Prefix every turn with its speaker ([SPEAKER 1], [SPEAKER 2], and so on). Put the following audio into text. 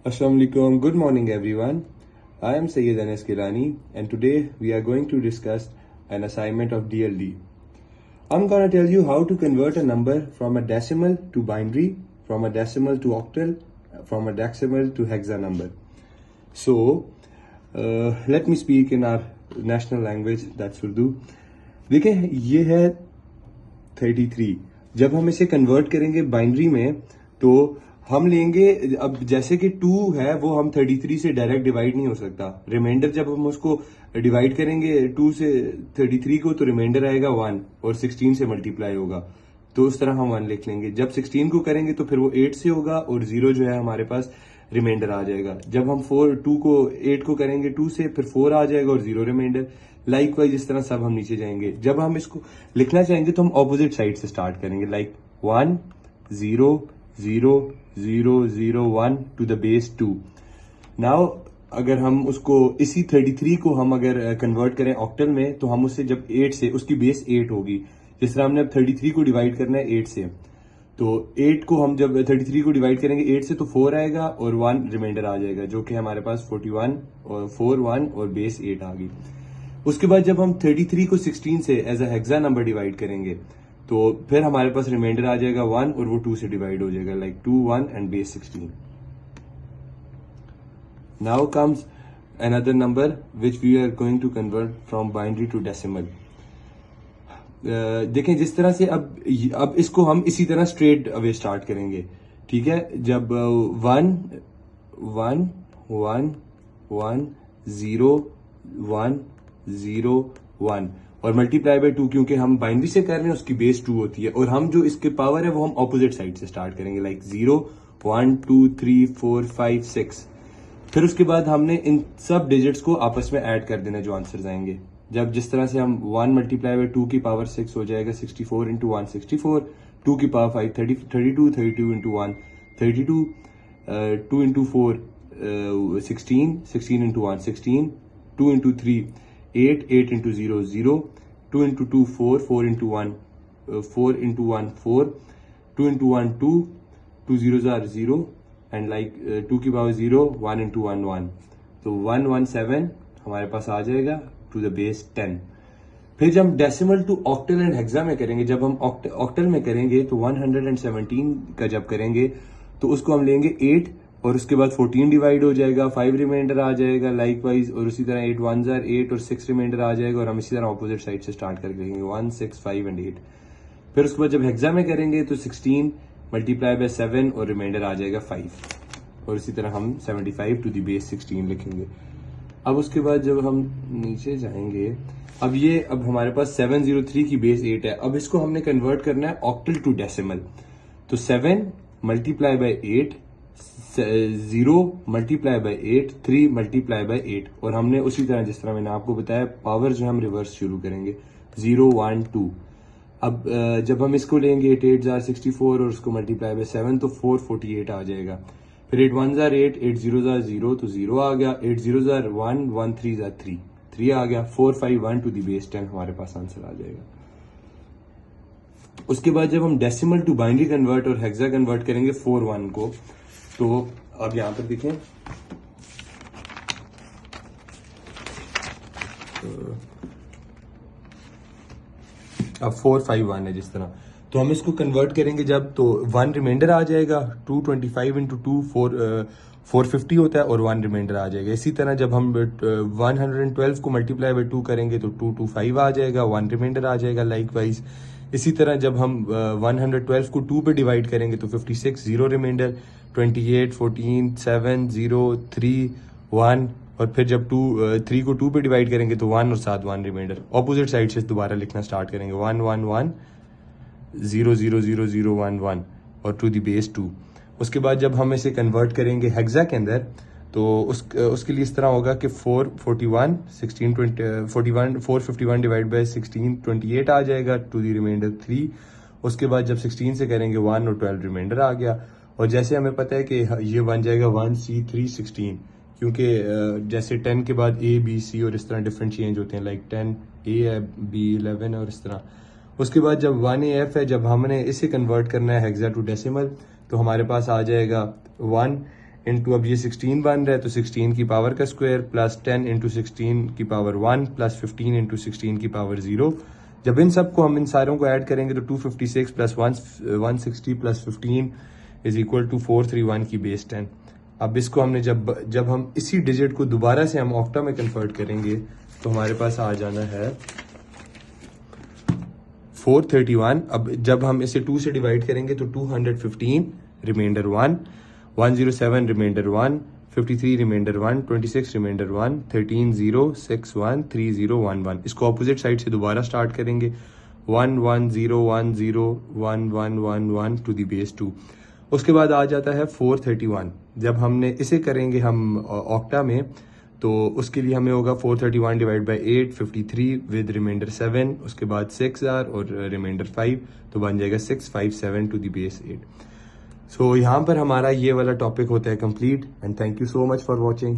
[SPEAKER 1] Assalamu alaikum. Good morning, everyone. I am Sayyid Anas Kilani, and today we are going to discuss an assignment of DLD. I'm gonna tell you how to convert a number from a decimal to binary, from a decimal to octal, from a decimal to hexa number. So, let me speak in our national language, that's Urdu. देखें, ये है 33. जब हम इसे convert करेंगे binary में तो हम लेंगे, अब जैसे कि 2 है वो हम 33 से डायरेक्ट डिवाइड नहीं हो सकता. रिमाइंडर जब हम उसको डिवाइड करेंगे 2 से 33 को तो रिमाइंडर आएगा 1 और 16 से मल्टीप्लाई होगा, तो उस तरह हम 1 लिख लेंगे. जब 16 को करेंगे तो फिर वो 8 से होगा और 0 जो है हमारे पास रिमाइंडर आ जाएगा. जब हम 2 को 8 को करेंगे 2 से, फिर 4 आ जाएगा और 0 रिमाइंडर. लाइक वाइज इस तरह सब हम नीचे जाएंगे. जब हम इसको लिखना चाहेंगे तो हम ऑपोजिट साइड से स्टार्ट करेंगे, like 1 0 0 0 0 1 to the base 2. Now अगर हम उसको इसी 33 को हम अगर कन्वर्ट करें ऑक्टल में तो हम उससे जब 8 से, उसकी बेस 8 होगी. जिस तरह हमने अब 33 को डिवाइड करना है 8 से, तो 8 को हम जब 33 को डिवाइड करेंगे 8 से तो 4 आएगा और 1 रिमाइंडर आ जाएगा, जो कि हमारे पास 41 और 4 1 और बेस 8 आ गई. उसके बाद जब हम 33 को 16 से as a hexa number divide करेंगे तो फिर हमारे पास रिमाइंडर आ जाएगा 1 और वो 2 से डिवाइड हो जाएगा, like 2 1 and base 16. Now comes another number which we are going to convert from binary to decimal. देखें जिस तरह से अब इसको हम इसी तरह स्ट्रेट अवे स्टार्ट करेंगे, ठीक है. जब 1 1 1 1 0 1 0 1 और मल्टीप्लाई बाय 2, क्योंकि हम बाइनरी से कर रहे हैं उसकी बेस 2 होती है, और हम जो इसके पावर है वो हम ऑपोजिट साइड से स्टार्ट करेंगे, लाइक 0 1 2 3 4 5 6. फिर उसके बाद हमने इन सब डिजिट्स को आपस में ऐड कर देना जो आंसर आएंगे. जब जिस तरह से हम 1 मल्टीप्लाई बाय 2 की पावर 6 हो जाएगा 64 इंटू 1 64, 2 की power 5 32 32 into 1 32, 2 into 4 16 16 into 1 16, 2 into 3 8 8 into 0 0, 2 into 2 4 4 into 1 4 into 1 4, 2 into 1 2 2 zeros are 0 and like 2 की पावर 0 1 इंटू 1 1, तो 117 हमारे पास आ जाएगा टू द बेस 10. फिर जब हम decimal to octal and hexa में करेंगे, जब हम ऑक्टल में करेंगे तो 117 का जब करेंगे तो उसको हम लेंगे 8 और उसके बाद 14 डिवाइड हो जाएगा, 5 रिमाइंडर आ जाएगा लाइक वाइज, और उसी तरह 8 1 8 और 6 रिमाइंडर आ जाएगा, और हम इसी तरह ऑपोजिट साइड से स्टार्ट करके लेंगे 1 6 5 एंड 8. फिर उसके बाद जब हेक्सा में करेंगे तो 16 मल्टीप्लाई बाय 7 और रिमाइंडर आ जाएगा 5, और इसी तरह हम 75 टू द बेस 16 लिखेंगे. अब उसके बाद जब हम नीचे जाएंगे, अब हमारे पास 703 की बेस 8 है. अब इसको हमने कन्वर्ट करना है ऑक्टल टू डेसिमल, तो 7 multiply by 8, 0 multiply by 8, 3 multiply by 8, और हमने उसी तरह जिस तरह मैंने आपको बताया पावर जो हम रिवर्स शुरू करेंगे 0 1 2. अब जब हम इसको लेंगे 8 8 जार 64 और उसको मल्टीप्लाई बाय 7 तो 448 आ जाएगा. फिर 8 1 जार 8 8 0 जार 0 तो 0 आ गया, 8 0 जार 1 1 3 जार 3 3 आ गया, 4 5 1 टू द बेस 10 हमारे पास आंसर आ जाएगा. उसके बाद जब हम डेसिमल टू बाइनरी कन्वर्ट और हेक्सा कन्वर्ट करेंगे 4 1 को, तो अब यहां पर देखें अब 4 5 1 है जिस तरह, तो हम इसको कन्वर्ट करेंगे जब, तो 1 रिमाइंडर आ जाएगा, 225 इंटू 2 450 होता है और 1 रिमाइंडर आ जाएगा. इसी तरह जब हम 112 को मल्टीप्लाई बाय 2 करेंगे तो 225 आ जाएगा, 1 रिमाइंडर आ जाएगा लाइक वाइज. इसी तरह जब हम 112 को 2 पे डिवाइड करेंगे तो 56 0 रिमाइंडर, 28 14 7 0 3 1, और फिर जब 3 को 2 पे डिवाइड करेंगे तो 1 और साथ 1 रिमाइंडर. ऑपोजिट साइड से दोबारा लिखना स्टार्ट करेंगे 1 1 1 0 0 0 0 1 1 और टू द बेस 2. उसके बाद जब हम इसे कन्वर्ट करेंगे हेक्सा के अंदर तो उसके लिए इस तरह होगा कि 441 16 20 41 451 डिवाइड बाय 16 28 आ जाएगा टू द रिमाइंडर 3. उसके बाद जब 16 से करेंगे 1 और 12 रिमाइंडर आ गया, और जैसे हमें पता है कि ये बन जाएगा 1 C 3 16, क्योंकि जैसे 10 के बाद A B C और इस तरह डिफरेंट चेंज होते हैं, लाइक 10 A है, B 11 है और इस तरह. उसके बाद जब 1AF है, जब हमने इसे कन्वर्ट करना है हेक्सा टू डेसिमल, तो हमारे पास आ जाएगा 1 इंटू अब ये 16 बन रहा है तो 16 की पावर का स्क्वायर प्लस 10 इंटू 16 की पावर 1 प्लस 15 इंटू 16 की पावर 0। जब इन सबको हम इन सारों को ऐड करेंगे तो 256 plus 160 plus 15 is equal to 431 की बेस 10। अब इसको हमने जब हम इसी डिजिट को दोबारा से हम ऑक्टा में कन्वर्ट करेंगे तो हमारे पास आ जाना है 431। अब जब हम इसे 2 से डिवाइड करेंगे तो 215 रिमाइंडर 1, 107 रिमाइंडर 1, 53 रिमाइंडर 1, 26 रिमाइंडर 1, 13 0 6 1 3 0 1 1। इसको ऑपोजिट साइड से दोबारा स्टार्ट करेंगे 1 1 0 1 0 1 1 1 1 टू द बेस 2। उसके बाद आ जाता है 431। जब हमने इसे करेंगे हम ऑक्टा में तो उसके लिए हमें होगा 431 डिवाइड बाई 8 53 विद रिमाइंडर 7, उसके बाद 6 और रिमाइंडर 5 तो बन जाएगा 657 टू द बेस 8। सो यहाँ पर हमारा ये वाला टॉपिक होता है complete and thank you so much for watching.